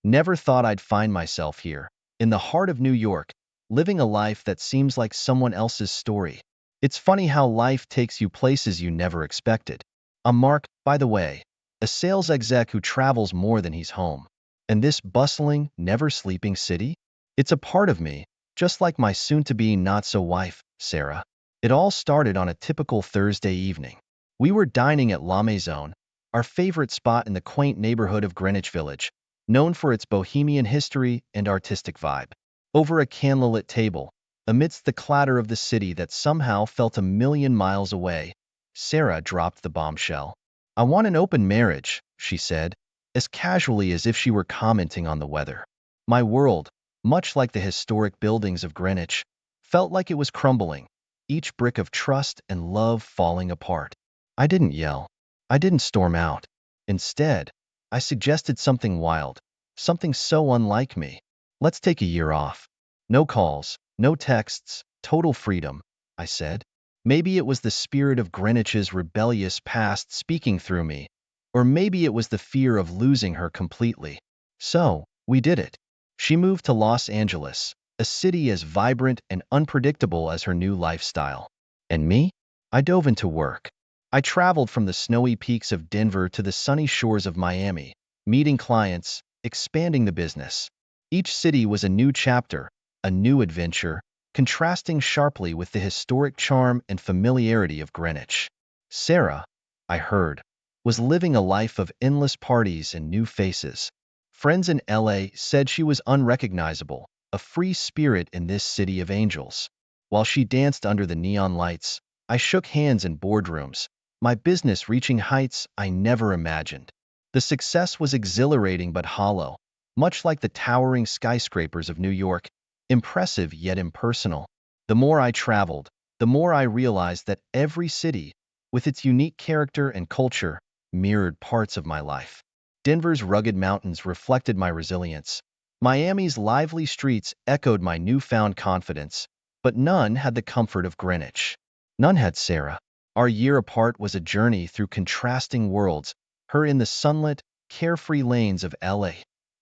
Never thought I'd find myself here, in the heart of New York, living a life that seems like someone else's story. It's funny how life takes you places you never expected. I'm Mark, by the way, a sales exec who travels more than he's home. And this bustling, never-sleeping city? It's a part of me, just like my soon-to-be not-so-wife, Sarah. It all started on a typical Thursday evening. We were dining at La Maison, our favorite spot in the quaint neighborhood of Greenwich Village, known for its bohemian history and artistic vibe. Over a candlelit table, amidst the clatter of the city that somehow felt a million miles away, Sarah dropped the bombshell. "I want an open marriage," she said, as casually as if she were commenting on the weather. My world, much like the historic buildings of Greenwich, felt like it was crumbling, each brick of trust and love falling apart. I didn't yell. I didn't storm out. Instead, I suggested something wild, something so unlike me. "Let's take a year off. No calls, no texts, total freedom," I said. Maybe it was the spirit of Greenwich's rebellious past speaking through me, or maybe it was the fear of losing her completely. So, we did it. She moved to Los Angeles, a city as vibrant and unpredictable as her new lifestyle. And me? I dove into work. I traveled from the snowy peaks of Denver to the sunny shores of Miami, meeting clients, expanding the business. Each city was a new chapter, a new adventure, contrasting sharply with the historic charm and familiarity of Greenwich. Sarah, I heard, was living a life of endless parties and new faces. Friends in LA said she was unrecognizable, a free spirit in this city of angels. While she danced under the neon lights, I shook hands in boardrooms, my business reaching heights I never imagined. The success was exhilarating but hollow, much like the towering skyscrapers of New York, impressive yet impersonal. The more I traveled, the more I realized that every city, with its unique character and culture, mirrored parts of my life. Denver's rugged mountains reflected my resilience. Miami's lively streets echoed my newfound confidence, but none had the comfort of Greenwich. None had Sarah. Our year apart was a journey through contrasting worlds, her in the sunlit, carefree lanes of LA,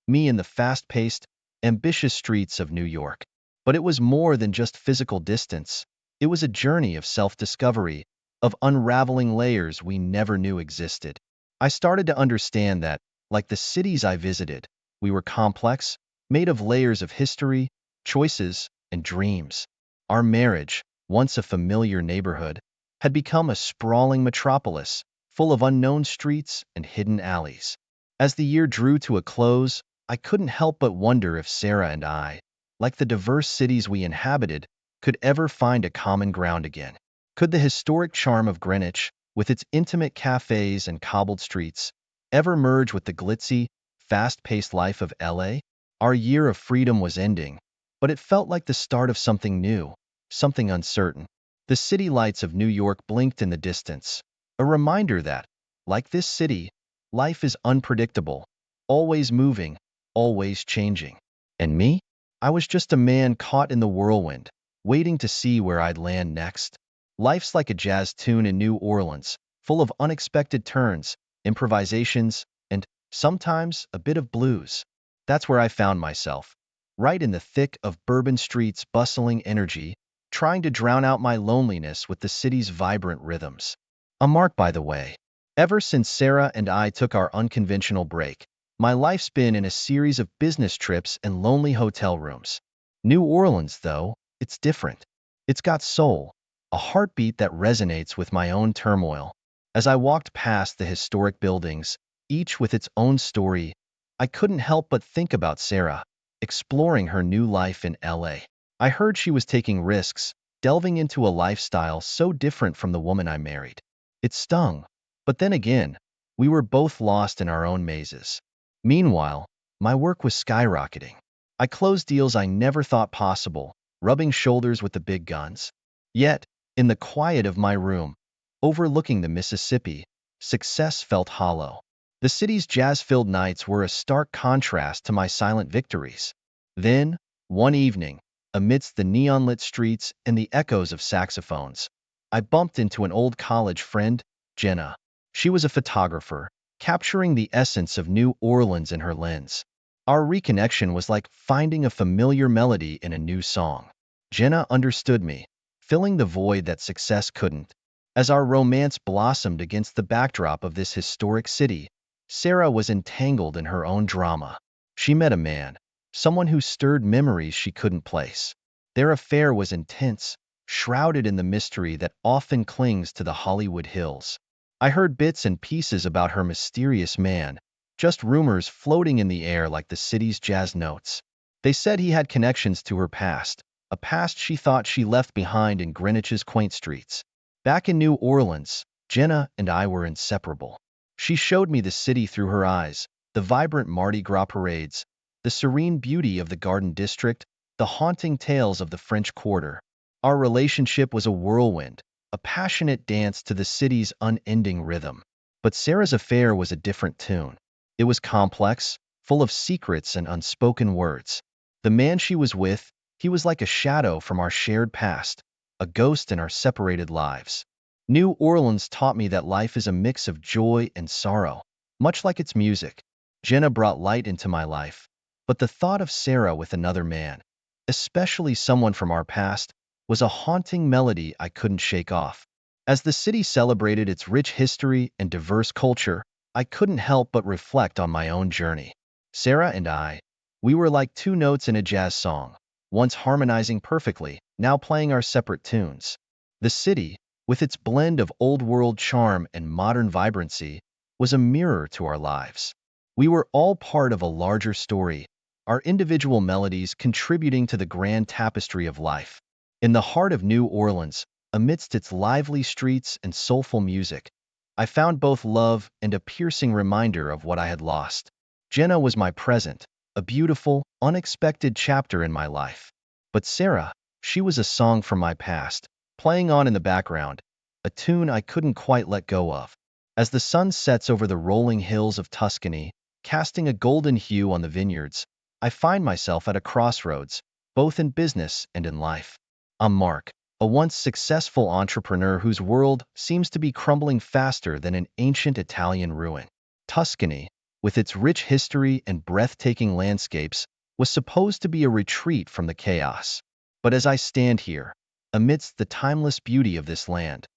me in the fast-paced, ambitious streets of New York. But it was more than just physical distance. It was a journey of self-discovery, of unraveling layers we never knew existed. I started to understand that, like the cities I visited, we were complex, made of layers of history, choices, and dreams. Our marriage, once a familiar neighborhood, had become a sprawling metropolis, full of unknown streets and hidden alleys. As the year drew to a close, I couldn't help but wonder if Sarah and I, like the diverse cities we inhabited, could ever find a common ground again. Could the historic charm of Greenwich, with its intimate cafes and cobbled streets, ever merge with the glitzy, fast-paced life of LA? Our year of freedom was ending, but it felt like the start of something new, something uncertain. The city lights of New York blinked in the distance, a reminder that, like this city, life is unpredictable, always moving, always changing. And me? I was just a man caught in the whirlwind, waiting to see where I'd land next. Life's like a jazz tune in New Orleans, full of unexpected turns, improvisations, and, sometimes, a bit of blues. That's where I found myself, right in the thick of Bourbon Street's bustling energy, trying to drown out my loneliness with the city's vibrant rhythms. A mark, by the way. Ever since Sarah and I took our unconventional break, my life's been in a series of business trips and lonely hotel rooms. New Orleans, though, it's different. It's got soul, a heartbeat that resonates with my own turmoil. As I walked past the historic buildings, each with its own story, I couldn't help but think about Sarah, exploring her new life in LA. I heard she was taking risks, delving into a lifestyle so different from the woman I married. It stung. But then again, we were both lost in our own mazes. Meanwhile, my work was skyrocketing. I closed deals I never thought possible, rubbing shoulders with the big guns. Yet, in the quiet of my room, overlooking the Mississippi, success felt hollow. The city's jazz-filled nights were a stark contrast to my silent victories. Then, one evening, amidst the neon-lit streets and the echoes of saxophones, I bumped into an old college friend, Jenna. She was a photographer, capturing the essence of New Orleans in her lens. Our reconnection was like finding a familiar melody in a new song. Jenna understood me, filling the void that success couldn't. As our romance blossomed against the backdrop of this historic city, Sarah was entangled in her own drama. She met a man, someone who stirred memories she couldn't place. Their affair was intense, shrouded in the mystery that often clings to the Hollywood hills. I heard bits and pieces about her mysterious man, just rumors floating in the air like the city's jazz notes. They said he had connections to her past, a past she thought she left behind in Greenwich's quaint streets. Back in New Orleans, Jenna and I were inseparable. She showed me the city through her eyes, the vibrant Mardi Gras parades, the serene beauty of the Garden District, the haunting tales of the French Quarter. Our relationship was a whirlwind, a passionate dance to the city's unending rhythm. But Sarah's affair was a different tune. It was complex, full of secrets and unspoken words. The man she was with, he was like a shadow from our shared past, a ghost in our separated lives. New Orleans taught me that life is a mix of joy and sorrow, much like its music. Jenna brought light into my life, but the thought of Sarah with another man, especially someone from our past, was a haunting melody I couldn't shake off. As the city celebrated its rich history and diverse culture, I couldn't help but reflect on my own journey. Sarah and I, we were like two notes in a jazz song, once harmonizing perfectly, now playing our separate tunes. The city, with its blend of old-world charm and modern vibrancy, was a mirror to our lives. We were all part of a larger story, our individual melodies contributing to the grand tapestry of life. In the heart of New Orleans, amidst its lively streets and soulful music, I found both love and a piercing reminder of what I had lost. Jenna was my present, a beautiful, unexpected chapter in my life. But Sarah, she was a song from my past, playing on in the background, a tune I couldn't quite let go of. As the sun sets over the rolling hills of Tuscany, casting a golden hue on the vineyards, I find myself at a crossroads, both in business and in life. I'm Mark, a once successful entrepreneur whose world seems to be crumbling faster than an ancient Italian ruin. Tuscany, with its rich history and breathtaking landscapes, was supposed to be a retreat from the chaos. But as I stand here, amidst the timeless beauty of this land,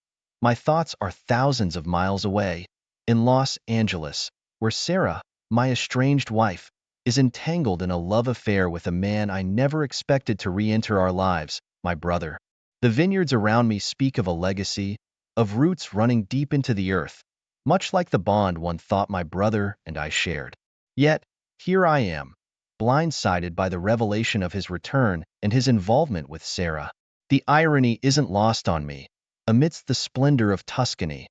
my thoughts are thousands of miles away, in Los Angeles, where Sarah, my estranged wife, is entangled in a love affair with a man I never expected to re-enter our lives, my brother. The vineyards around me speak of a legacy, of roots running deep into the earth, much like the bond one thought my brother and I shared. Yet, here I am, blindsided by the revelation of his return and his involvement with Sarah. The irony isn't lost on me. Amidst the splendor of Tuscany,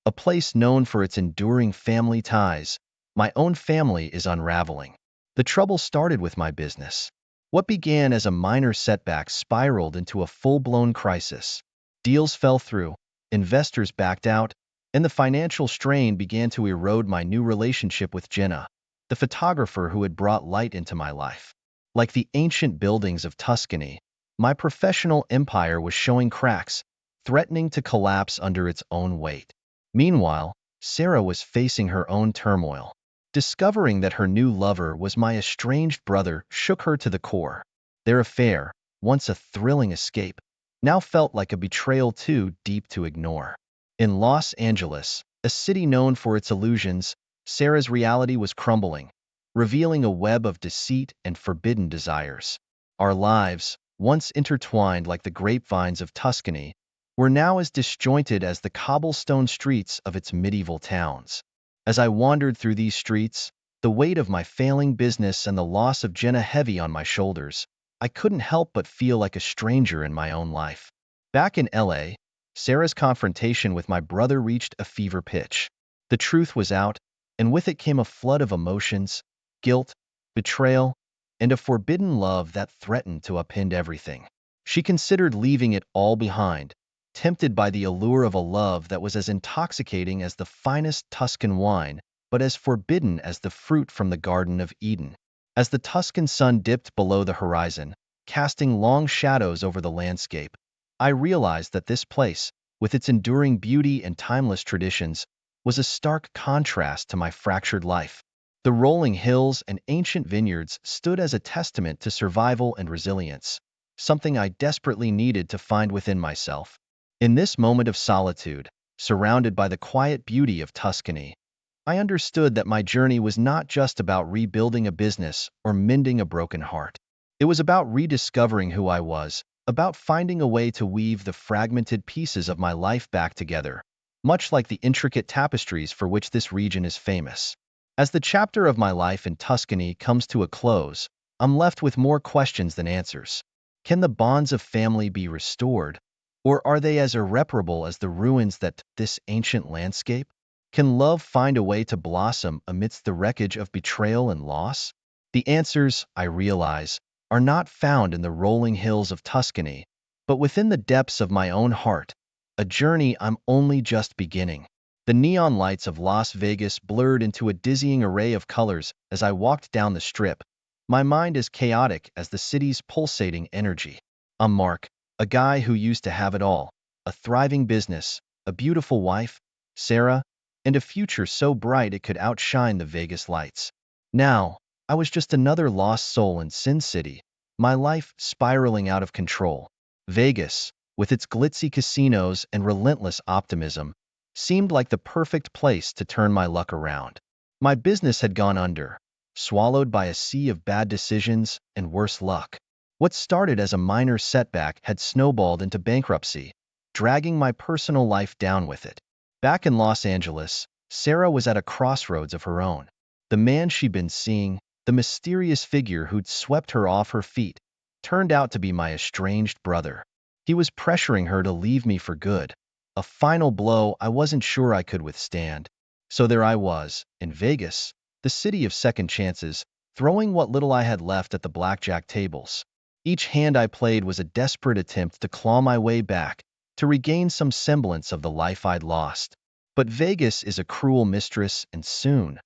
a place known for its enduring family ties, my own family is unraveling. The trouble started with my business. What began as a minor setback spiraled into a full-blown crisis. Deals fell through, investors backed out, and the financial strain began to erode my new relationship with Jenna, the photographer who had brought light into my life. Like the ancient buildings of Tuscany, my professional empire was showing cracks, threatening to collapse under its own weight. Meanwhile, Sarah was facing her own turmoil. Discovering that her new lover was my estranged brother shook her to the core. Their affair, once a thrilling escape, now felt like a betrayal too deep to ignore. In Los Angeles, a city known for its illusions, Sarah's reality was crumbling, revealing a web of deceit and forbidden desires. Our lives, once intertwined like the grapevines of Tuscany, were now as disjointed as the cobblestone streets of its medieval towns. As I wandered through these streets, the weight of my failing business and the loss of Jenna heavy on my shoulders, I couldn't help but feel like a stranger in my own life. Back in LA, Sarah's confrontation with my brother reached a fever pitch. The truth was out, and with it came a flood of emotions, guilt, betrayal, and a forbidden love that threatened to upend everything. She considered leaving it all behind, tempted by the allure of a love that was as intoxicating as the finest Tuscan wine, but as forbidden as the fruit from the Garden of Eden. As the Tuscan sun dipped below the horizon, casting long shadows over the landscape, I realized that this place, with its enduring beauty and timeless traditions, was a stark contrast to my fractured life. The rolling hills and ancient vineyards stood as a testament to survival and resilience, something I desperately needed to find within myself. In this moment of solitude, surrounded by the quiet beauty of Tuscany, I understood that my journey was not just about rebuilding a business or mending a broken heart. It was about rediscovering who I was, about finding a way to weave the fragmented pieces of my life back together, much like the intricate tapestries for which this region is famous. As the chapter of my life in Tuscany comes to a close, I'm left with more questions than answers. Can the bonds of family be restored, or are they as irreparable as the ruins that this ancient landscape? Can love find a way to blossom amidst the wreckage of betrayal and loss? The answers, I realize, are not found in the rolling hills of Tuscany, but within the depths of my own heart, a journey I'm only just beginning. The neon lights of Las Vegas blurred into a dizzying array of colors as I walked down the strip, my mind as chaotic as the city's pulsating energy. I'm Mark, a guy who used to have it all, a thriving business, a beautiful wife, Sarah, and a future so bright it could outshine the Vegas lights. Now, I was just another lost soul in Sin City, my life spiraling out of control. Vegas, with its glitzy casinos and relentless optimism, seemed like the perfect place to turn my luck around. My business had gone under, swallowed by a sea of bad decisions and worse luck. What started as a minor setback had snowballed into bankruptcy, dragging my personal life down with it. Back in Los Angeles, Sarah was at a crossroads of her own. The man she'd been seeing, the mysterious figure who'd swept her off her feet, turned out to be my estranged brother. He was pressuring her to leave me for good, a final blow I wasn't sure I could withstand. So there I was, in Vegas, the city of second chances, throwing what little I had left at the blackjack tables. Each hand I played was a desperate attempt to claw my way back, to regain some semblance of the life I'd lost. But Vegas is a cruel mistress, and soon,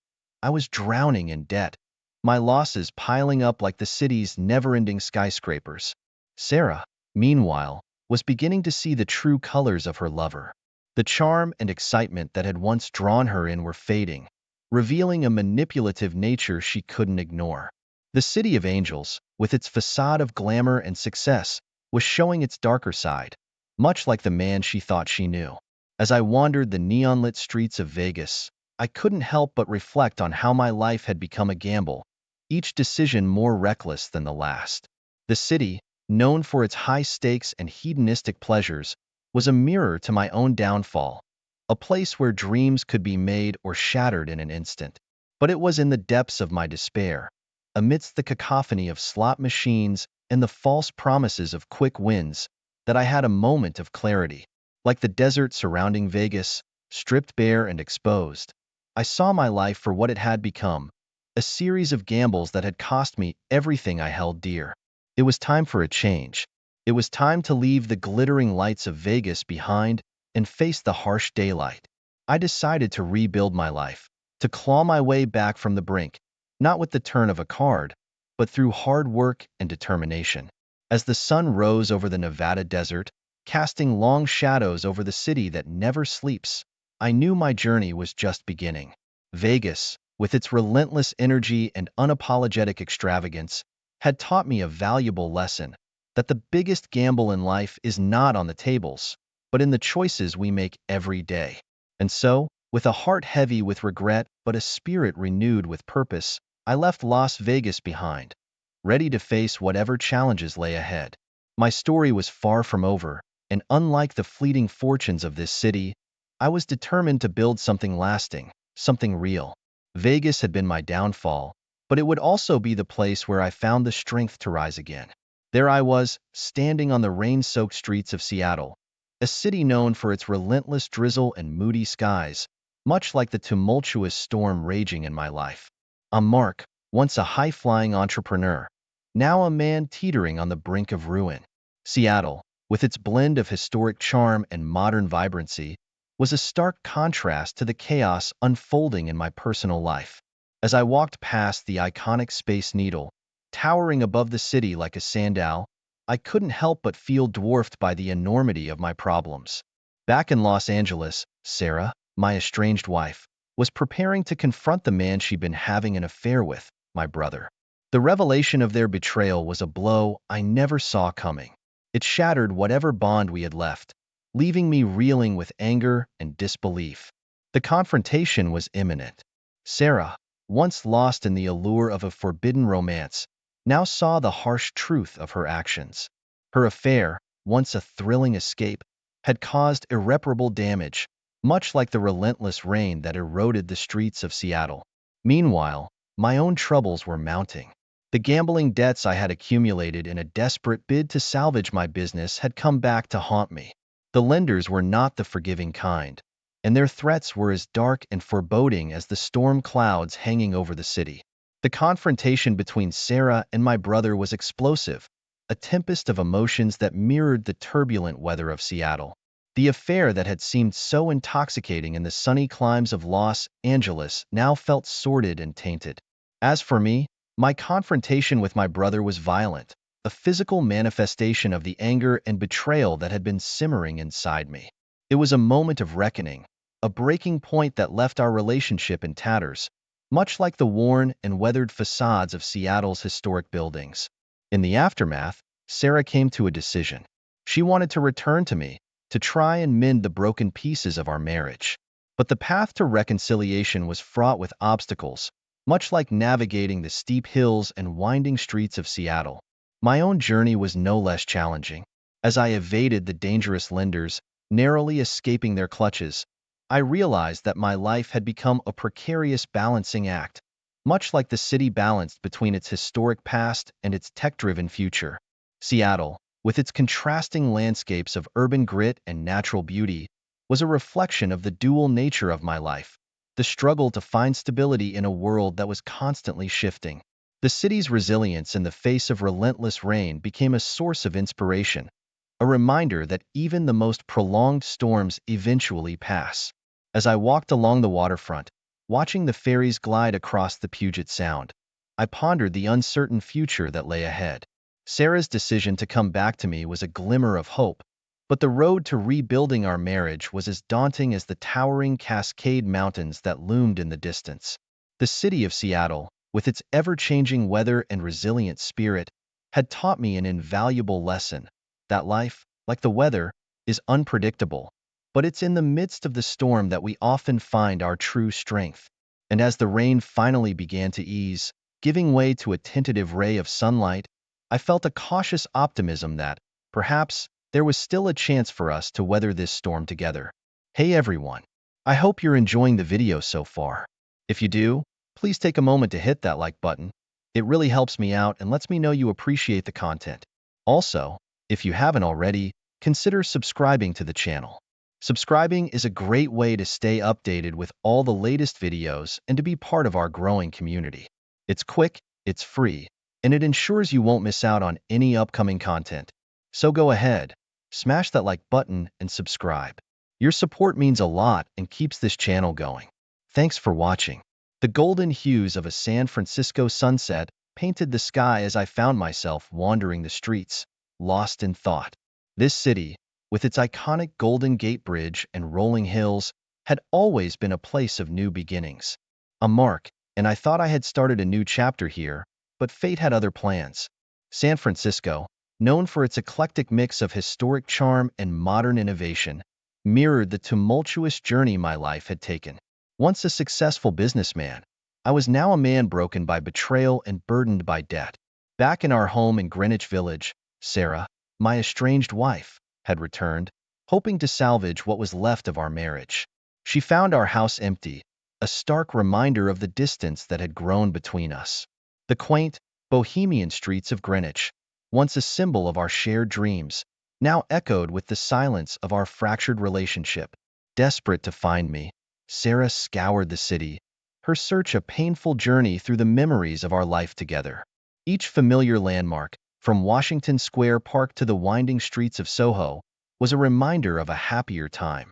I was drowning in debt, my losses piling up like the city's never-ending skyscrapers. Sarah, meanwhile, was beginning to see the true colors of her lover. The charm and excitement that had once drawn her in were fading, revealing a manipulative nature she couldn't ignore. The City of Angels, with its facade of glamour and success, was showing its darker side, much like the man she thought she knew. As I wandered the neon-lit streets of Vegas, I couldn't help but reflect on how my life had become a gamble, each decision more reckless than the last. The city, known for its high stakes and hedonistic pleasures, was a mirror to my own downfall, a place where dreams could be made or shattered in an instant. But it was in the depths of my despair, amidst the cacophony of slot machines and the false promises of quick wins, that I had a moment of clarity. Like the desert surrounding Vegas, stripped bare and exposed, I saw my life for what it had become, a series of gambles that had cost me everything I held dear. It was time for a change. It was time to leave the glittering lights of Vegas behind and face the harsh daylight. I decided to rebuild my life, to claw my way back from the brink, not with the turn of a card, but through hard work and determination. As the sun rose over the Nevada desert, casting long shadows over the city that never sleeps, I knew my journey was just beginning. Vegas, with its relentless energy and unapologetic extravagance, had taught me a valuable lesson, that the biggest gamble in life is not on the tables, but in the choices we make every day. And so, with a heart heavy with regret but a spirit renewed with purpose, I left Las Vegas behind, ready to face whatever challenges lay ahead. My story was far from over, and unlike the fleeting fortunes of this city, I was determined to build something lasting, something real. Vegas had been my downfall, but it would also be the place where I found the strength to rise again. There I was, standing on the rain-soaked streets of Seattle, a city known for its relentless drizzle and moody skies, much like the tumultuous storm raging in my life. I'm Mark, once a high-flying entrepreneur, now a man teetering on the brink of ruin. Seattle, with its blend of historic charm and modern vibrancy, was a stark contrast to the chaos unfolding in my personal life. As I walked past the iconic Space Needle, towering above the city like a sundial, I couldn't help but feel dwarfed by the enormity of my problems. Back in Los Angeles, Sarah, my estranged wife, was preparing to confront the man she'd been having an affair with, my brother. The revelation of their betrayal was a blow I never saw coming. It shattered whatever bond we had left, leaving me reeling with anger and disbelief. The confrontation was imminent. Sarah, once lost in the allure of a forbidden romance, now saw the harsh truth of her actions. Her affair, once a thrilling escape, had caused irreparable damage, much like the relentless rain that eroded the streets of Seattle. Meanwhile, my own troubles were mounting. The gambling debts I had accumulated in a desperate bid to salvage my business had come back to haunt me. The lenders were not the forgiving kind, and their threats were as dark and foreboding as the storm clouds hanging over the city. The confrontation between Sarah and my brother was explosive, a tempest of emotions that mirrored the turbulent weather of Seattle. The affair that had seemed so intoxicating in the sunny climes of Los Angeles now felt sordid and tainted. As for me, my confrontation with my brother was violent, a physical manifestation of the anger and betrayal that had been simmering inside me. It was a moment of reckoning, a breaking point that left our relationship in tatters, much like the worn and weathered facades of Seattle's historic buildings. In the aftermath, Sarah came to a decision. She wanted to return to me, to try and mend the broken pieces of our marriage. But the path to reconciliation was fraught with obstacles, much like navigating the steep hills and winding streets of Seattle. My own journey was no less challenging. As I evaded the dangerous lenders, narrowly escaping their clutches, I realized that my life had become a precarious balancing act, much like the city balanced between its historic past and its tech-driven future. Seattle, with its contrasting landscapes of urban grit and natural beauty, was a reflection of the dual nature of my life, the struggle to find stability in a world that was constantly shifting. The city's resilience in the face of relentless rain became a source of inspiration, a reminder that even the most prolonged storms eventually pass. As I walked along the waterfront, watching the ferries glide across the Puget Sound, I pondered the uncertain future that lay ahead. Sarah's decision to come back to me was a glimmer of hope, but the road to rebuilding our marriage was as daunting as the towering Cascade Mountains that loomed in the distance. The city of Seattle, with its ever-changing weather and resilient spirit, had taught me an invaluable lesson, that life, like the weather, is unpredictable, but it's in the midst of the storm that we often find our true strength. And as the rain finally began to ease, giving way to a tentative ray of sunlight, I felt a cautious optimism that, perhaps, there was still a chance for us to weather this storm together. Hey everyone! I hope you're enjoying the video so far. If you do, please take a moment to hit that like button. It really helps me out and lets me know you appreciate the content. Also, if you haven't already, consider subscribing to the channel. Subscribing is a great way to stay updated with all the latest videos and to be part of our growing community. It's quick, it's free, and it ensures you won't miss out on any upcoming content. So go ahead, smash that like button and subscribe. Your support means a lot and keeps this channel going. Thanks for watching. The golden hues of a San Francisco sunset painted the sky as I found myself wandering the streets, lost in thought. This city, with its iconic Golden Gate Bridge and rolling hills, had always been a place of new beginnings. I'm Mark, and I thought I had started a new chapter here, but fate had other plans. San Francisco, known for its eclectic mix of historic charm and modern innovation, mirrored the tumultuous journey my life had taken. Once a successful businessman, I was now a man broken by betrayal and burdened by debt. Back in our home in Greenwich Village, Sarah, my estranged wife, had returned, hoping to salvage what was left of our marriage. She found our house empty, a stark reminder of the distance that had grown between us. The quaint, bohemian streets of Greenwich, once a symbol of our shared dreams, now echoed with the silence of our fractured relationship. Desperate to find me, Sarah scoured the city, her search a painful journey through the memories of our life together. Each familiar landmark, from Washington Square Park to the winding streets of Soho, was a reminder of a happier time,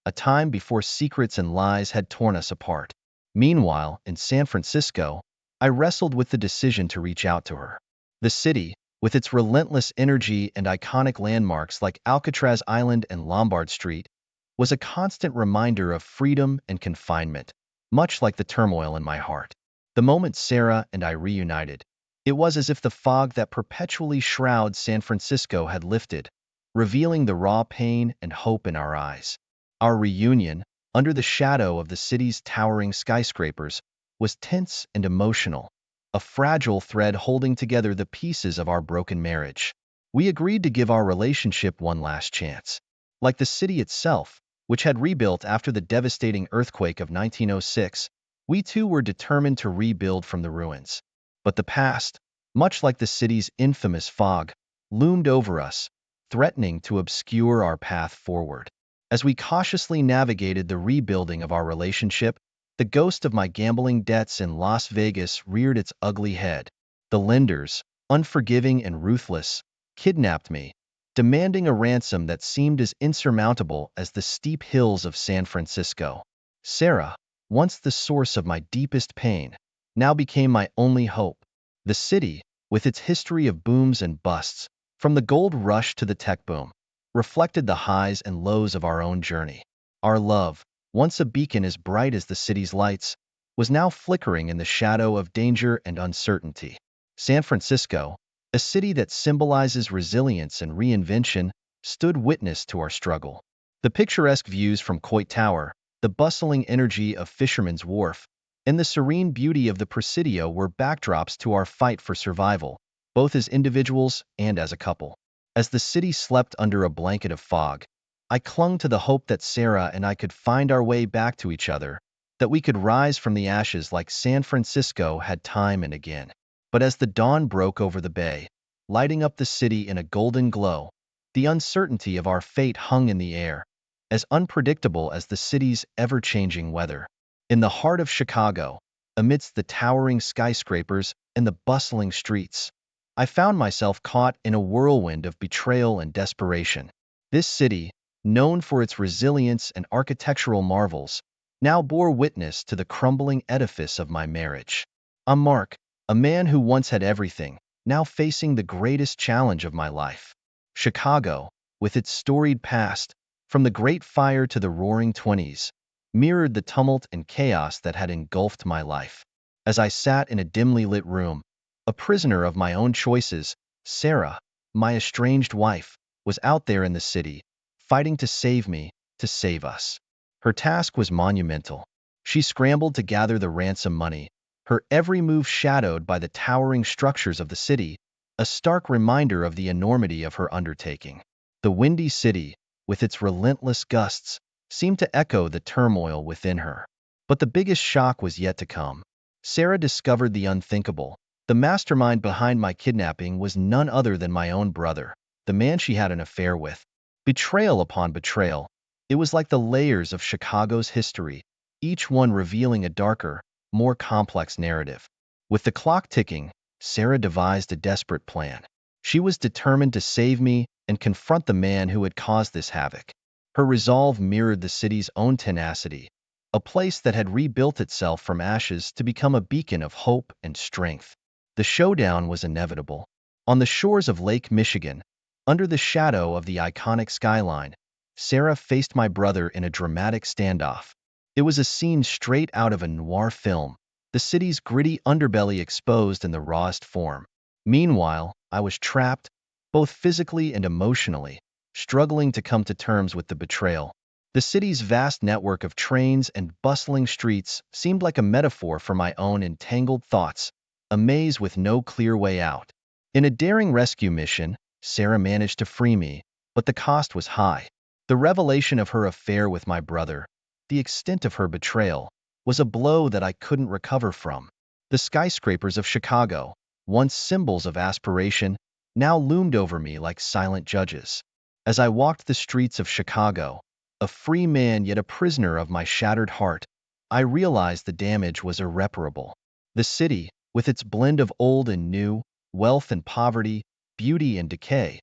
a time before secrets and lies had torn us apart. Meanwhile, in San Francisco, I wrestled with the decision to reach out to her. The city, with its relentless energy and iconic landmarks like Alcatraz Island and Lombard Street, was a constant reminder of freedom and confinement, much like the turmoil in my heart. The moment Sarah and I reunited, it was as if the fog that perpetually shrouds San Francisco had lifted, revealing the raw pain and hope in our eyes. Our reunion, under the shadow of the city's towering skyscrapers, was tense and emotional, a fragile thread holding together the pieces of our broken marriage. We agreed to give our relationship one last chance. Like the city itself, which had rebuilt after the devastating earthquake of 1906, we too were determined to rebuild from the ruins. But the past, much like the city's infamous fog, loomed over us, threatening to obscure our path forward. As we cautiously navigated the rebuilding of our relationship, the ghost of my gambling debts in Las Vegas reared its ugly head. The lenders, unforgiving and ruthless, kidnapped me, demanding a ransom that seemed as insurmountable as the steep hills of San Francisco. Sarah, once the source of my deepest pain, now became my only hope. The city, with its history of booms and busts, from the gold rush to the tech boom, reflected the highs and lows of our own journey. Our love, once a beacon as bright as the city's lights, was now flickering in the shadow of danger and uncertainty. San Francisco, a city that symbolizes resilience and reinvention, stood witness to our struggle. The picturesque views from Coit Tower, the bustling energy of Fisherman's Wharf, and the serene beauty of the Presidio were backdrops to our fight for survival, both as individuals and as a couple. As the city slept under a blanket of fog, I clung to the hope that Sarah and I could find our way back to each other, that we could rise from the ashes like San Francisco had time and again. But as the dawn broke over the bay, lighting up the city in a golden glow, the uncertainty of our fate hung in the air, as unpredictable as the city's ever-changing weather. In the heart of Chicago, amidst the towering skyscrapers and the bustling streets, I found myself caught in a whirlwind of betrayal and desperation. This city, known for its resilience and architectural marvels, now bore witness to the crumbling edifice of my marriage. I'm Mark, a man who once had everything, now facing the greatest challenge of my life. Chicago, with its storied past, from the Great Fire to the Roaring Twenties, mirrored the tumult and chaos that had engulfed my life. As I sat in a dimly lit room, a prisoner of my own choices, Sarah, my estranged wife, was out there in the city, fighting to save me, to save us. Her task was monumental. She scrambled to gather the ransom money, her every move shadowed by the towering structures of the city, a stark reminder of the enormity of her undertaking. The windy city, with its relentless gusts, seemed to echo the turmoil within her. But the biggest shock was yet to come. Sarah discovered the unthinkable. The mastermind behind my kidnapping was none other than my own brother, the man she had an affair with. Betrayal upon betrayal, it was like the layers of Chicago's history, each one revealing a darker, more complex narrative. With the clock ticking, Sarah devised a desperate plan. She was determined to save me and confront the man who had caused this havoc. Her resolve mirrored the city's own tenacity, a place that had rebuilt itself from ashes to become a beacon of hope and strength. The showdown was inevitable. On the shores of Lake Michigan, under the shadow of the iconic skyline, Sarah faced my brother in a dramatic standoff. It was a scene straight out of a noir film, the city's gritty underbelly exposed in the rawest form. Meanwhile, I was trapped, both physically and emotionally, struggling to come to terms with the betrayal. The city's vast network of trains and bustling streets seemed like a metaphor for my own entangled thoughts, a maze with no clear way out. In a daring rescue mission, Sarah managed to free me, but the cost was high. The revelation of her affair with my brother, the extent of her betrayal, was a blow that I couldn't recover from. The skyscrapers of Chicago, once symbols of aspiration, now loomed over me like silent judges. As I walked the streets of Chicago, a free man yet a prisoner of my shattered heart, I realized the damage was irreparable. The city, with its blend of old and new, wealth and poverty, beauty and decay,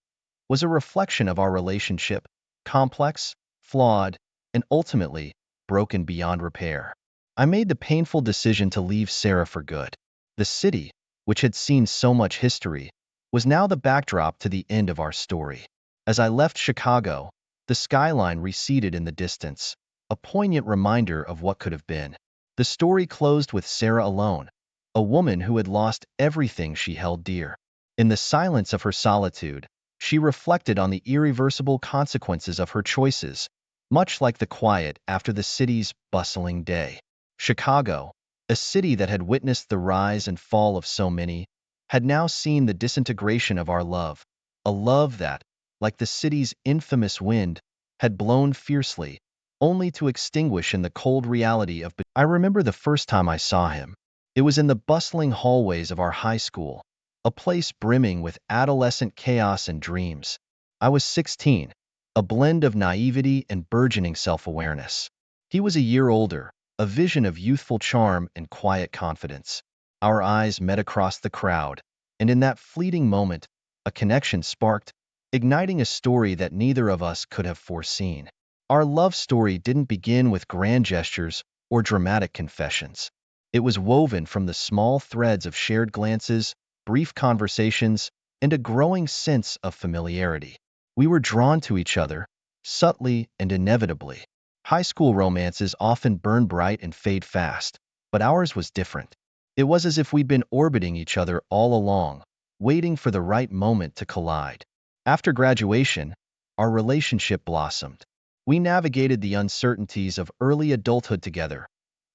was a reflection of our relationship, complex, flawed, and ultimately broken beyond repair. I made the painful decision to leave Sarah for good. The city, which had seen so much history, was now the backdrop to the end of our story. As I left Chicago, the skyline receded in the distance, a poignant reminder of what could have been. The story closed with Sarah alone, a woman who had lost everything she held dear. In the silence of her solitude, she reflected on the irreversible consequences of her choices, much like the quiet after the city's bustling day. Chicago, a city that had witnessed the rise and fall of so many, had now seen the disintegration of our love, a love that, like the city's infamous wind, had blown fiercely, only to extinguish in the cold reality of. I remember the first time I saw him. It was in the bustling hallways of our high school, a place brimming with adolescent chaos and dreams. I was 16, a blend of naivety and burgeoning self-awareness. He was a year older, a vision of youthful charm and quiet confidence. Our eyes met across the crowd, and in that fleeting moment, a connection sparked, igniting a story that neither of us could have foreseen. Our love story didn't begin with grand gestures or dramatic confessions. It was woven from the small threads of shared glances, brief conversations, and a growing sense of familiarity. We were drawn to each other, subtly and inevitably. High school romances often burn bright and fade fast, but ours was different. It was as if we'd been orbiting each other all along, waiting for the right moment to collide. After graduation, our relationship blossomed. We navigated the uncertainties of early adulthood together,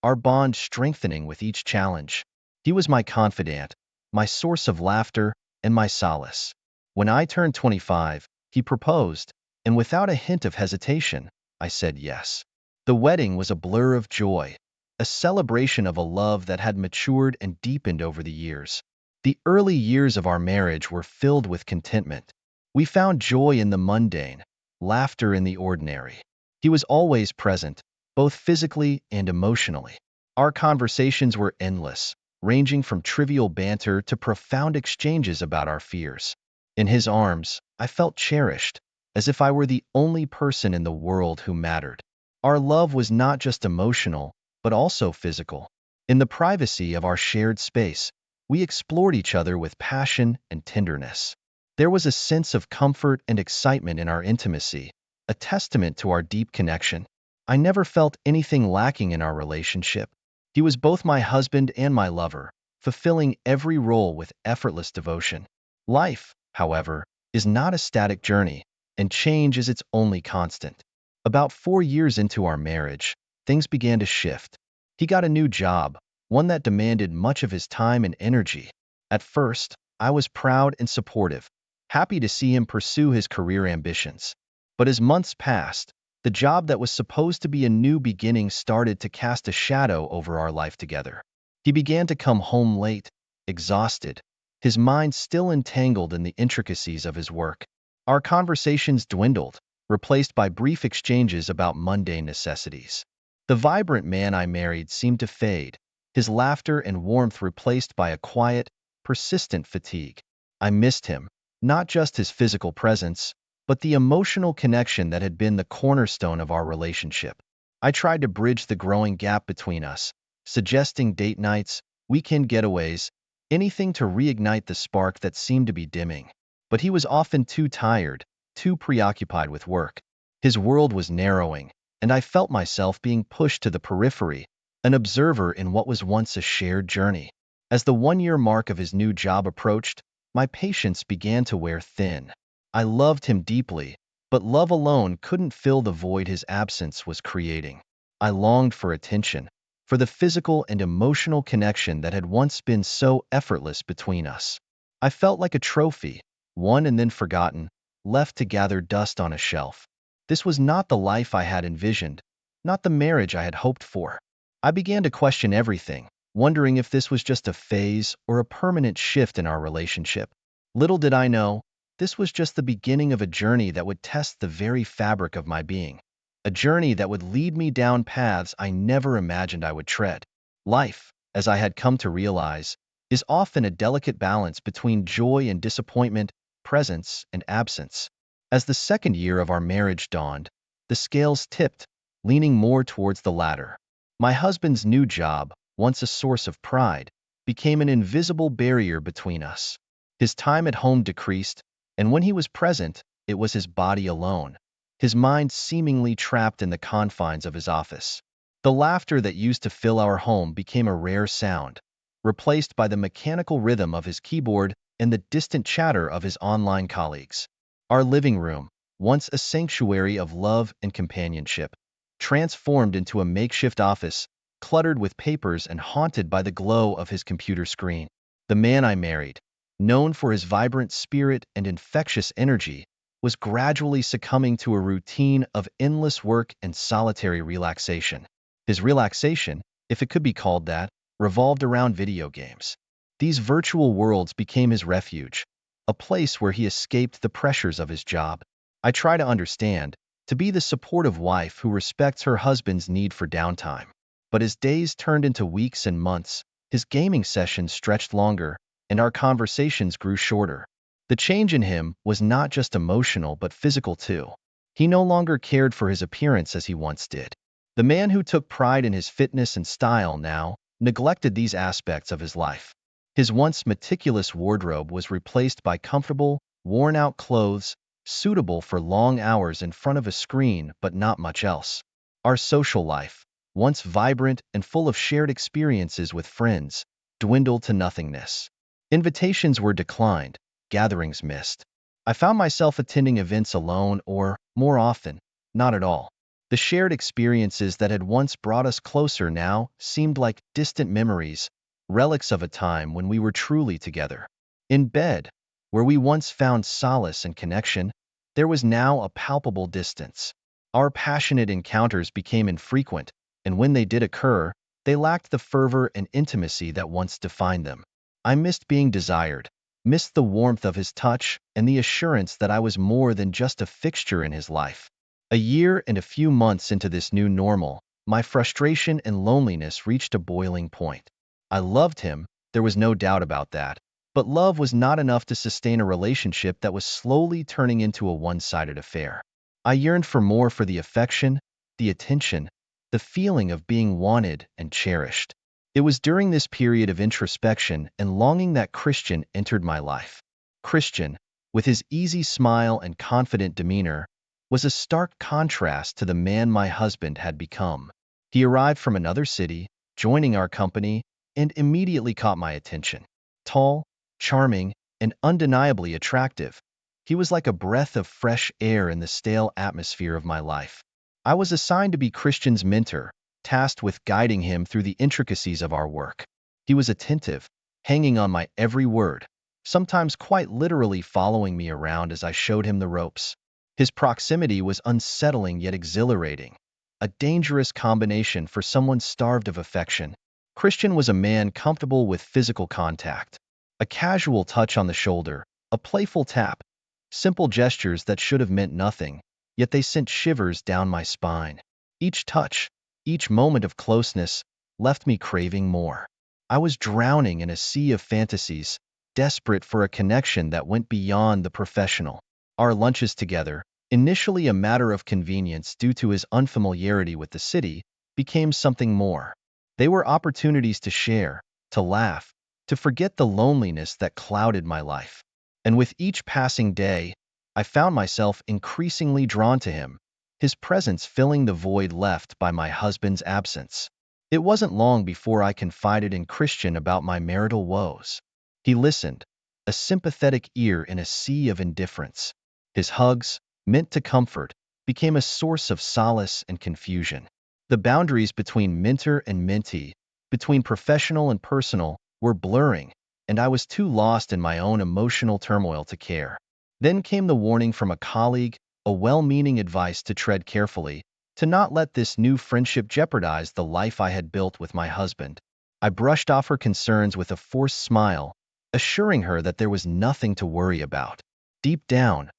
our bond strengthening with each challenge. He was my confidant, my source of laughter, and my solace. When I turned 25, he proposed, and without a hint of hesitation, I said yes. The wedding was a blur of joy, a celebration of a love that had matured and deepened over the years. The early years of our marriage were filled with contentment. We found joy in the mundane, laughter in the ordinary. He was always present, both physically and emotionally. Our conversations were endless, ranging from trivial banter to profound exchanges about our fears. In his arms, I felt cherished, as if I were the only person in the world who mattered. Our love was not just emotional, but also physical. In the privacy of our shared space, we explored each other with passion and tenderness. There was a sense of comfort and excitement in our intimacy, a testament to our deep connection. I never felt anything lacking in our relationship. He was both my husband and my lover, fulfilling every role with effortless devotion. Life, however, is not a static journey, and change is its only constant. About 4 years into our marriage, things began to shift. He got a new job, one that demanded much of his time and energy. At first, I was proud and supportive, happy to see him pursue his career ambitions. But as months passed, the job that was supposed to be a new beginning started to cast a shadow over our life together. He began to come home late, exhausted, his mind still entangled in the intricacies of his work. Our conversations dwindled, replaced by brief exchanges about mundane necessities. The vibrant man I married seemed to fade, his laughter and warmth replaced by a quiet, persistent fatigue. I missed him, not just his physical presence, but the emotional connection that had been the cornerstone of our relationship. I tried to bridge the growing gap between us, suggesting date nights, weekend getaways, anything to reignite the spark that seemed to be dimming. But he was often too tired, too preoccupied with work. His world was narrowing, and I felt myself being pushed to the periphery, an observer in what was once a shared journey. As the 1-year mark of his new job approached, my patience began to wear thin. I loved him deeply, but love alone couldn't fill the void his absence was creating. I longed for attention, for the physical and emotional connection that had once been so effortless between us. I felt like a trophy, won and then forgotten, left to gather dust on a shelf. This was not the life I had envisioned, not the marriage I had hoped for. I began to question everything, wondering if this was just a phase or a permanent shift in our relationship. Little did I know, this was just the beginning of a journey that would test the very fabric of my being, a journey that would lead me down paths I never imagined I would tread. Life, as I had come to realize, is often a delicate balance between joy and disappointment, presence and absence. As the second year of our marriage dawned, the scales tipped, leaning more towards the latter. My husband's new job, once a source of pride, became an invisible barrier between us. His time at home decreased, and when he was present, it was his body alone, his mind seemingly trapped in the confines of his office. The laughter that used to fill our home became a rare sound, replaced by the mechanical rhythm of his keyboard and the distant chatter of his online colleagues. Our living room, once a sanctuary of love and companionship, transformed into a makeshift office, cluttered with papers and haunted by the glow of his computer screen. The man I married, known for his vibrant spirit and infectious energy, was gradually succumbing to a routine of endless work and solitary relaxation. His relaxation, if it could be called that, revolved around video games. These virtual worlds became his refuge, a place where he escaped the pressures of his job. I try to understand, to be the supportive wife who respects her husband's need for downtime. But as days turned into weeks and months, his gaming sessions stretched longer, and our conversations grew shorter. The change in him was not just emotional but physical too. He no longer cared for his appearance as he once did. The man who took pride in his fitness and style now neglected these aspects of his life. His once meticulous wardrobe was replaced by comfortable, worn-out clothes, suitable for long hours in front of a screen but not much else. Our social life, once vibrant and full of shared experiences with friends, dwindled to nothingness. Invitations were declined, gatherings missed. I found myself attending events alone or, more often, not at all. The shared experiences that had once brought us closer now seemed like distant memories, relics of a time when we were truly together. In bed, where we once found solace and connection, there was now a palpable distance. Our passionate encounters became infrequent, and when they did occur, they lacked the fervor and intimacy that once defined them. I missed being desired, missed the warmth of his touch, and the assurance that I was more than just a fixture in his life. A year and a few months into this new normal, my frustration and loneliness reached a boiling point. I loved him, there was no doubt about that, but love was not enough to sustain a relationship that was slowly turning into a one-sided affair. I yearned for more, for the affection, the attention, the feeling of being wanted and cherished. It was during this period of introspection and longing that Christian entered my life. Christian, with his easy smile and confident demeanor, was a stark contrast to the man my husband had become. He arrived from another city, joining our company, and immediately caught my attention. Tall, charming, and undeniably attractive, he was like a breath of fresh air in the stale atmosphere of my life. I was assigned to be Christian's mentor, tasked with guiding him through the intricacies of our work. He was attentive, hanging on my every word, sometimes quite literally following me around as I showed him the ropes. His proximity was unsettling yet exhilarating, a dangerous combination for someone starved of affection. Christian was a man comfortable with physical contact. A casual touch on the shoulder, a playful tap, simple gestures that should have meant nothing, yet they sent shivers down my spine. Each touch, each moment of closeness, left me craving more. I was drowning in a sea of fantasies, desperate for a connection that went beyond the professional. Our lunches together, initially a matter of convenience due to his unfamiliarity with the city, became something more. They were opportunities to share, to laugh, to forget the loneliness that clouded my life. And with each passing day, I found myself increasingly drawn to him, his presence filling the void left by my husband's absence. It wasn't long before I confided in Christian about my marital woes. He listened, a sympathetic ear in a sea of indifference. His hugs, meant to comfort, became a source of solace and confusion. The boundaries between mentor and mentee, between professional and personal, were blurring, and I was too lost in my own emotional turmoil to care. Then came the warning from a colleague, a well-meaning advice to tread carefully, to not let this new friendship jeopardize the life I had built with my husband. I brushed off her concerns with a forced smile, assuring her that there was nothing to worry about. Deep down,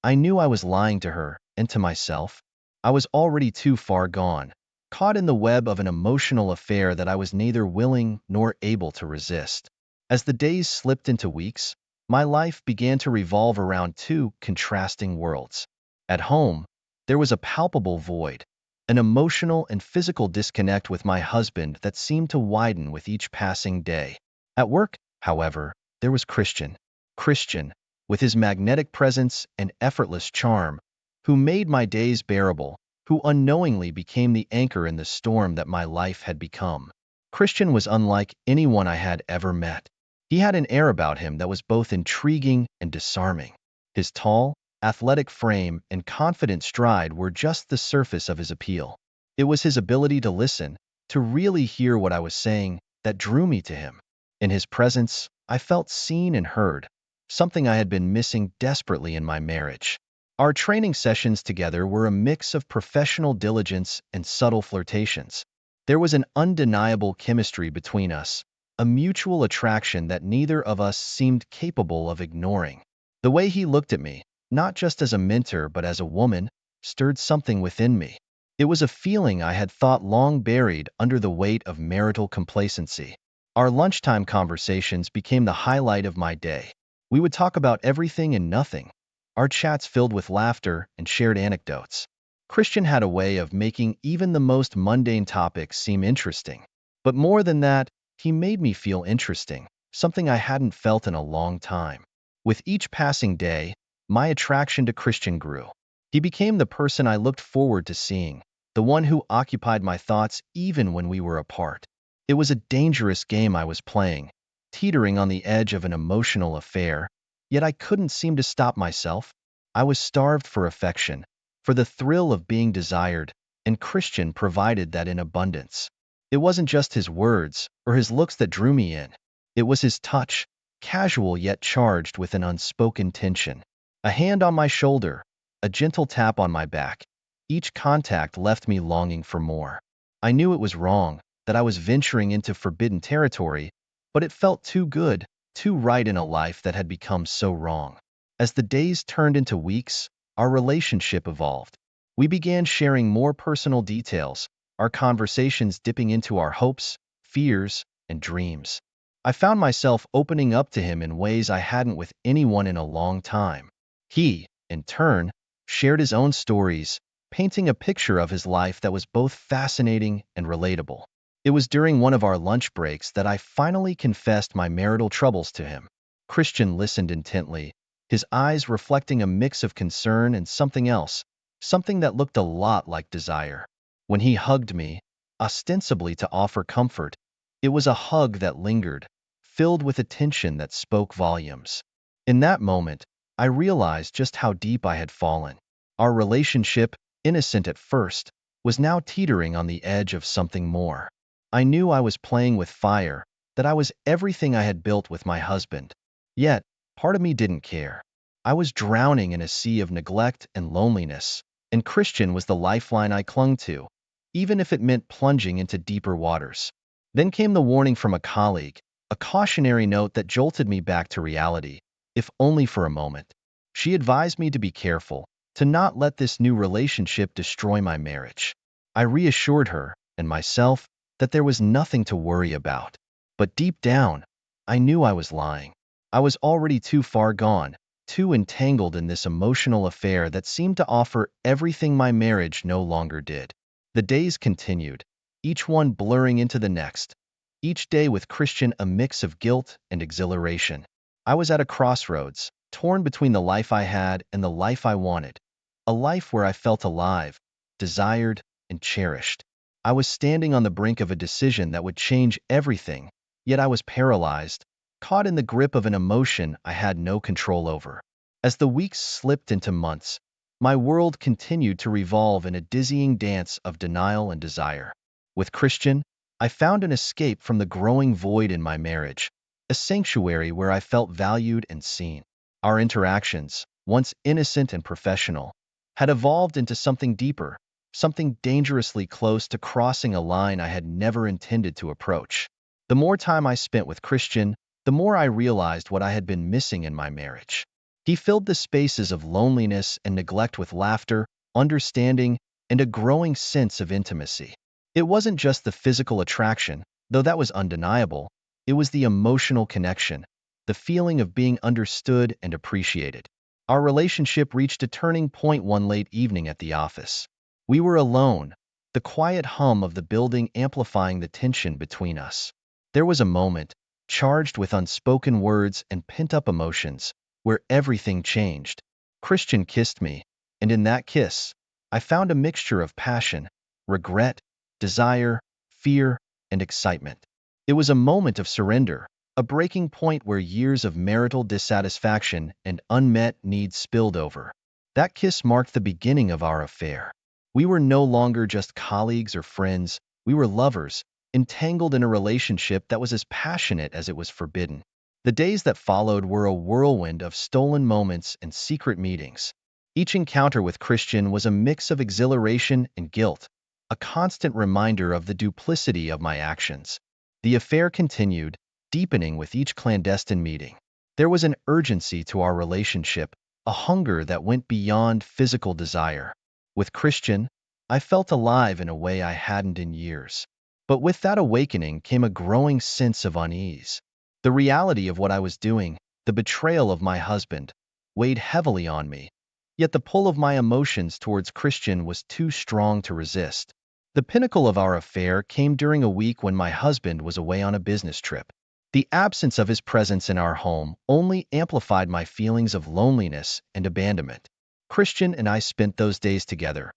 I knew I was lying to her and to myself. I was already too far gone, caught in the web of an emotional affair that I was neither willing nor able to resist. As the days slipped into weeks, my life began to revolve around two contrasting worlds. At home, there was a palpable void, an emotional and physical disconnect with my husband that seemed to widen with each passing day. At work, however, there was Christian. Christian, with his magnetic presence and effortless charm, who made my days bearable, who unknowingly became the anchor in the storm that my life had become. Christian was unlike anyone I had ever met. He had an air about him that was both intriguing and disarming. His tall, athletic frame and confident stride were just the surface of his appeal. It was his ability to listen, to really hear what I was saying, that drew me to him. In his presence, I felt seen and heard, something I had been missing desperately in my marriage. Our training sessions together were a mix of professional diligence and subtle flirtations. There was an undeniable chemistry between us, a mutual attraction that neither of us seemed capable of ignoring. The way he looked at me, not just as a mentor but as a woman, stirred something within me. It was a feeling I had thought long buried under the weight of marital complacency. Our lunchtime conversations became the highlight of my day. We would talk about everything and nothing, our chats filled with laughter and shared anecdotes. Christian had a way of making even the most mundane topics seem interesting. But more than that, he made me feel interesting, something I hadn't felt in a long time. With each passing day, my attraction to Christian grew. He became the person I looked forward to seeing, the one who occupied my thoughts even when we were apart. It was a dangerous game I was playing, teetering on the edge of an emotional affair, yet I couldn't seem to stop myself. I was starved for affection, for the thrill of being desired, and Christian provided that in abundance. It wasn't just his words or his looks that drew me in. It was his touch, casual yet charged with an unspoken tension. A hand on my shoulder, a gentle tap on my back. Each contact left me longing for more. I knew it was wrong, that I was venturing into forbidden territory, but it felt too good, too right in a life that had become so wrong. As the days turned into weeks, our relationship evolved. We began sharing more personal details, our conversations dipping into our hopes, fears, and dreams. I found myself opening up to him in ways I hadn't with anyone in a long time. He, in turn, shared his own stories, painting a picture of his life that was both fascinating and relatable. It was during one of our lunch breaks that I finally confessed my marital troubles to him. Christian listened intently, his eyes reflecting a mix of concern and something else, something that looked a lot like desire. When he hugged me, ostensibly to offer comfort, it was a hug that lingered, filled with a tension that spoke volumes. In that moment, I realized just how deep I had fallen. Our relationship, innocent at first, was now teetering on the edge of something more. I knew I was playing with fire, that I was everything I had built with my husband. Yet, part of me didn't care. I was drowning in a sea of neglect and loneliness, and Christian was the lifeline I clung to, even if it meant plunging into deeper waters. Then came the warning from a colleague, a cautionary note that jolted me back to reality, if only for a moment. She advised me to be careful, to not let this new relationship destroy my marriage. I reassured her, and myself, that there was nothing to worry about. But deep down, I knew I was lying. I was already too far gone, too entangled in this emotional affair that seemed to offer everything my marriage no longer did. The days continued, each one blurring into the next, each day with Christian a mix of guilt and exhilaration. I was at a crossroads, torn between the life I had and the life I wanted, a life where I felt alive, desired, and cherished. I was standing on the brink of a decision that would change everything, yet I was paralyzed, caught in the grip of an emotion I had no control over. As the weeks slipped into months, my world continued to revolve in a dizzying dance of denial and desire. With Christian, I found an escape from the growing void in my marriage, a sanctuary where I felt valued and seen. Our interactions, once innocent and professional, had evolved into something deeper, something dangerously close to crossing a line I had never intended to approach. The more time I spent with Christian, the more I realized what I had been missing in my marriage. He filled the spaces of loneliness and neglect with laughter, understanding, and a growing sense of intimacy. It wasn't just the physical attraction, though that was undeniable. It was the emotional connection, the feeling of being understood and appreciated. Our relationship reached a turning point one late evening at the office. We were alone, the quiet hum of the building amplifying the tension between us. There was a moment, charged with unspoken words and pent-up emotions, where everything changed. Christian kissed me, and in that kiss, I found a mixture of passion, regret, desire, fear, and excitement. It was a moment of surrender, a breaking point where years of marital dissatisfaction and unmet needs spilled over. That kiss marked the beginning of our affair. We were no longer just colleagues or friends, we were lovers, entangled in a relationship that was as passionate as it was forbidden. The days that followed were a whirlwind of stolen moments and secret meetings. Each encounter with Christian was a mix of exhilaration and guilt, a constant reminder of the duplicity of my actions. The affair continued, deepening with each clandestine meeting. There was an urgency to our relationship, a hunger that went beyond physical desire. With Christian, I felt alive in a way I hadn't in years. But with that awakening came a growing sense of unease. The reality of what I was doing, the betrayal of my husband, weighed heavily on me. Yet the pull of my emotions towards Christian was too strong to resist. The pinnacle of our affair came during a week when my husband was away on a business trip. The absence of his presence in our home only amplified my feelings of loneliness and abandonment. Christian and I spent those days together,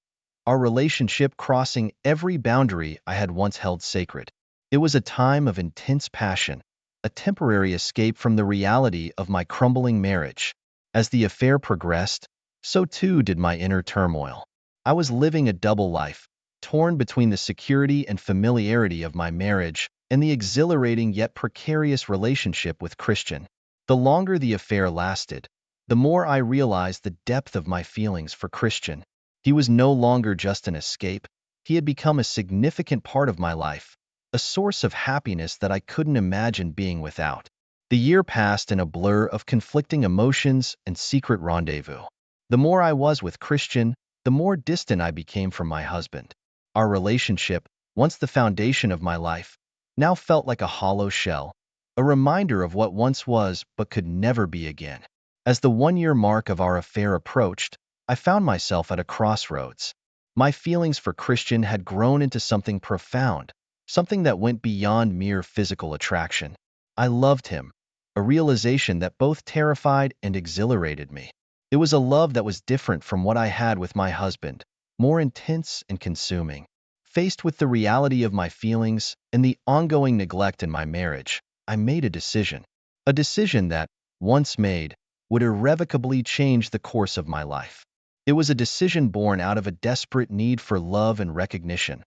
our relationship crossing every boundary I had once held sacred. It was a time of intense passion, a temporary escape from the reality of my crumbling marriage. As the affair progressed, so too did my inner turmoil. I was living a double life, torn between the security and familiarity of my marriage and the exhilarating yet precarious relationship with Christian. The longer the affair lasted, the more I realized the depth of my feelings for Christian. He was no longer just an escape, he had become a significant part of my life, a source of happiness that I couldn't imagine being without. The year passed in a blur of conflicting emotions and secret rendezvous. The more I was with Christian, the more distant I became from my husband. Our relationship, once the foundation of my life, now felt like a hollow shell, a reminder of what once was but could never be again. As the one-year mark of our affair approached, I found myself at a crossroads. My feelings for Christian had grown into something profound, something that went beyond mere physical attraction. I loved him, a realization that both terrified and exhilarated me. It was a love that was different from what I had with my husband, more intense and consuming. Faced with the reality of my feelings and the ongoing neglect in my marriage, I made a decision. A decision that, once made, would irrevocably change the course of my life. It was a decision born out of a desperate need for love and recognition,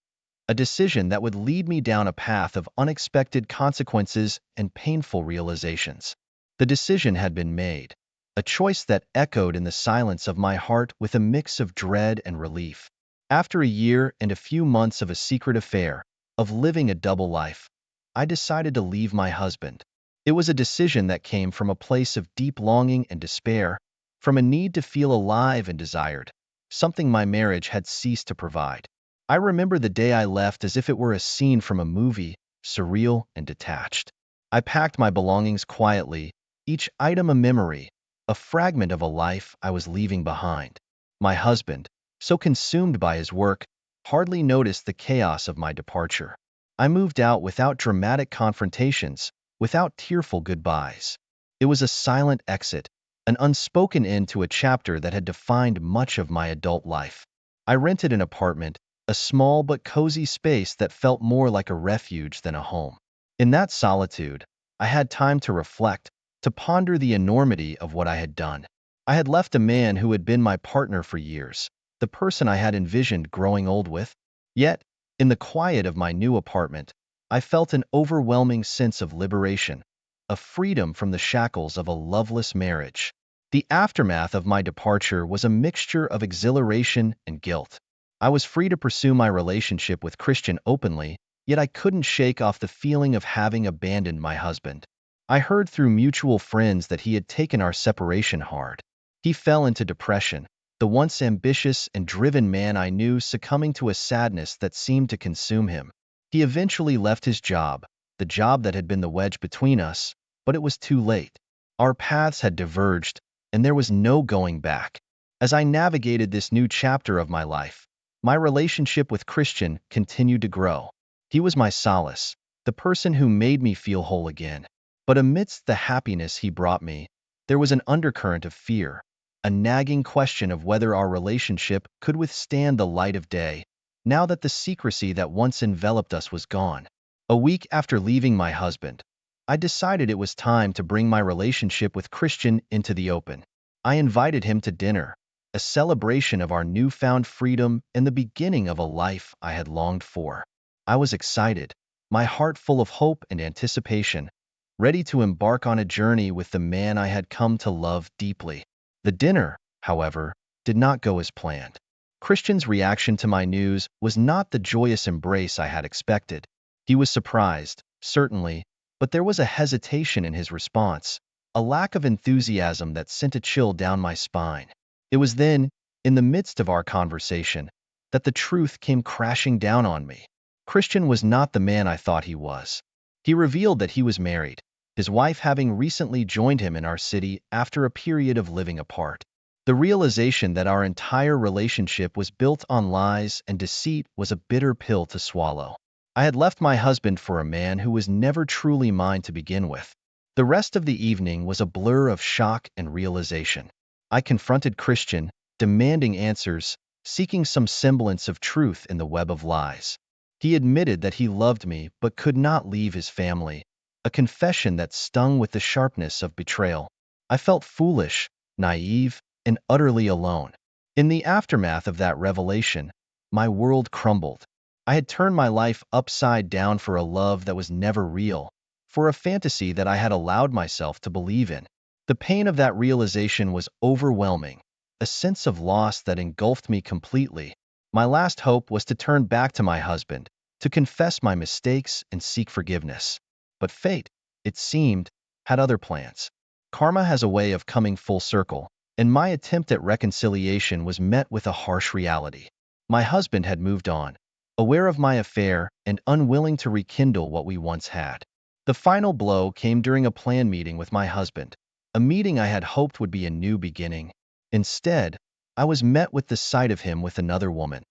a decision that would lead me down a path of unexpected consequences and painful realizations. The decision had been made, a choice that echoed in the silence of my heart with a mix of dread and relief. After a year and a few months of a secret affair, of living a double life, I decided to leave my husband. It was a decision that came from a place of deep longing and despair, from a need to feel alive and desired, something my marriage had ceased to provide. I remember the day I left as if it were a scene from a movie, surreal and detached. I packed my belongings quietly, each item a memory, a fragment of a life I was leaving behind. My husband, so consumed by his work, hardly noticed the chaos of my departure. I moved out without dramatic confrontations, without tearful goodbyes. It was a silent exit, an unspoken end to a chapter that had defined much of my adult life. I rented an apartment, a small but cozy space that felt more like a refuge than a home. In that solitude, I had time to reflect, to ponder the enormity of what I had done. I had left a man who had been my partner for years, the person I had envisioned growing old with. Yet, in the quiet of my new apartment, I felt an overwhelming sense of liberation, of freedom from the shackles of a loveless marriage. The aftermath of my departure was a mixture of exhilaration and guilt. I was free to pursue my relationship with Christian openly, yet I couldn't shake off the feeling of having abandoned my husband. I heard through mutual friends that he had taken our separation hard. He fell into depression, the once ambitious and driven man I knew succumbing to a sadness that seemed to consume him. He eventually left his job, the job that had been the wedge between us, but it was too late. Our paths had diverged, and there was no going back. As I navigated this new chapter of my life, my relationship with Christian continued to grow. He was my solace, the person who made me feel whole again. But amidst the happiness he brought me, there was an undercurrent of fear, a nagging question of whether our relationship could withstand the light of day, now that the secrecy that once enveloped us was gone. A week after leaving my husband, I decided it was time to bring my relationship with Christian into the open. I invited him to dinner, a celebration of our newfound freedom and the beginning of a life I had longed for. I was excited, my heart full of hope and anticipation, ready to embark on a journey with the man I had come to love deeply. The dinner, however, did not go as planned. Christian's reaction to my news was not the joyous embrace I had expected. He was surprised, certainly, but there was a hesitation in his response, a lack of enthusiasm that sent a chill down my spine. It was then, in the midst of our conversation, that the truth came crashing down on me. Christian was not the man I thought he was. He revealed that he was married, his wife having recently joined him in our city after a period of living apart. The realization that our entire relationship was built on lies and deceit was a bitter pill to swallow. I had left my husband for a man who was never truly mine to begin with. The rest of the evening was a blur of shock and realization. I confronted Christian, demanding answers, seeking some semblance of truth in the web of lies. He admitted that he loved me but could not leave his family, a confession that stung with the sharpness of betrayal. I felt foolish, naive, and utterly alone. In the aftermath of that revelation, my world crumbled. I had turned my life upside down for a love that was never real, for a fantasy that I had allowed myself to believe in. The pain of that realization was overwhelming, a sense of loss that engulfed me completely. My last hope was to turn back to my husband, to confess my mistakes and seek forgiveness. But fate, it seemed, had other plans. Karma has a way of coming full circle, and my attempt at reconciliation was met with a harsh reality. My husband had moved on, aware of my affair and unwilling to rekindle what we once had. The final blow came during a planned meeting with my husband, a meeting I had hoped would be a new beginning. Instead, I was met with the sight of him with another woman,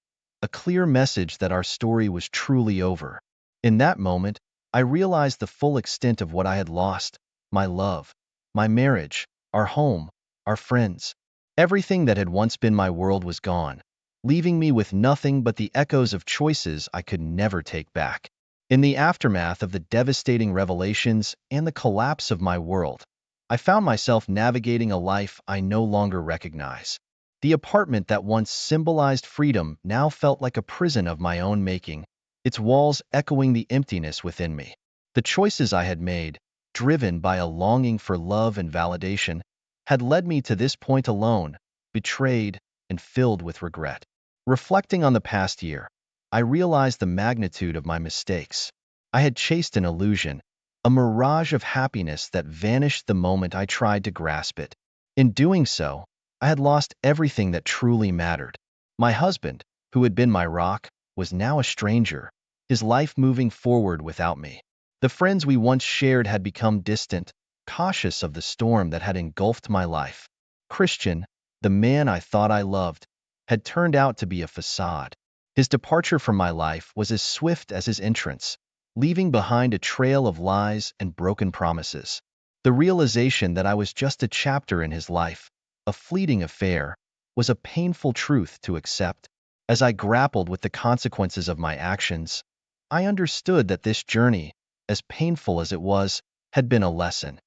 a clear message that our story was truly over. In that moment, I realized the full extent of what I had lost: my love, my marriage, our home, our friends. Everything that had once been my world was gone, leaving me with nothing but the echoes of choices I could never take back. In the aftermath of the devastating revelations and the collapse of my world, I found myself navigating a life I no longer recognize. The apartment that once symbolized freedom now felt like a prison of my own making, its walls echoing the emptiness within me. The choices I had made, driven by a longing for love and validation, had led me to this point alone, betrayed and filled with regret. Reflecting on the past year, I realized the magnitude of my mistakes. I had chased an illusion, a mirage of happiness that vanished the moment I tried to grasp it. In doing so, I had lost everything that truly mattered. My husband, who had been my rock, was now a stranger, his life moving forward without me. The friends we once shared had become distant, cautious of the storm that had engulfed my life. Christian, the man I thought I loved, had turned out to be a facade. His departure from my life was as swift as his entrance, leaving behind a trail of lies and broken promises. The realization that I was just a chapter in his life, a fleeting affair, was a painful truth to accept. As I grappled with the consequences of my actions, I understood that this journey, as painful as it was, had been a lesson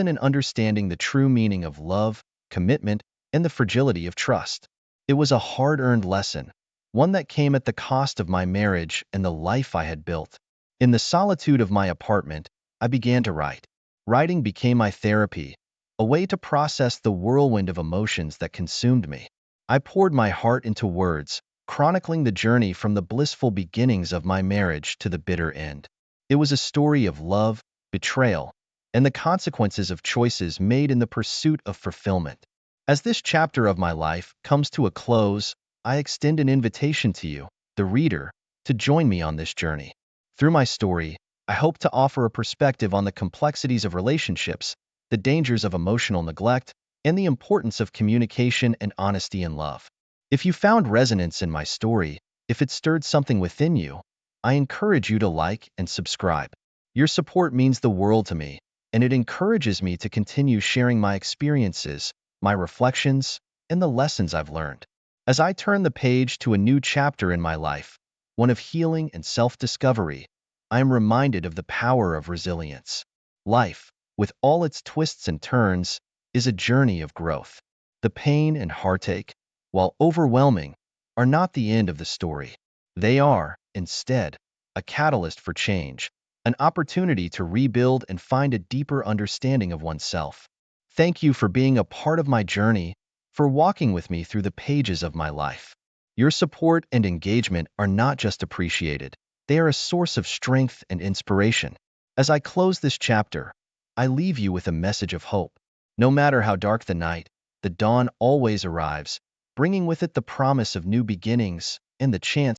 in understanding the true meaning of love, commitment, and the fragility of trust. It was a hard-earned lesson, one that came at the cost of my marriage and the life I had built. In the solitude of my apartment, I began to write. Writing became my therapy, a way to process the whirlwind of emotions that consumed me. I poured my heart into words, chronicling the journey from the blissful beginnings of my marriage to the bitter end. It was a story of love, betrayal, and the consequences of choices made in the pursuit of fulfillment. As this chapter of my life comes to a close, I extend an invitation to you, the reader, to join me on this journey. Through my story, I hope to offer a perspective on the complexities of relationships, the dangers of emotional neglect, and the importance of communication and honesty in love. If you found resonance in my story, if it stirred something within you, I encourage you to like and subscribe. Your support means the world to me, and it encourages me to continue sharing my experiences, my reflections, and the lessons I've learned. As I turn the page to a new chapter in my life, one of healing and self-discovery, I am reminded of the power of resilience. Life, with all its twists and turns, is a journey of growth. The pain and heartache, while overwhelming, are not the end of the story. They are, instead, a catalyst for change, an opportunity to rebuild and find a deeper understanding of oneself. Thank you for being a part of my journey, for walking with me through the pages of my life. Your support and engagement are not just appreciated, they are a source of strength and inspiration. As I close this chapter, I leave you with a message of hope. No matter how dark the night, the dawn always arrives, bringing with it the promise of new beginnings and the chance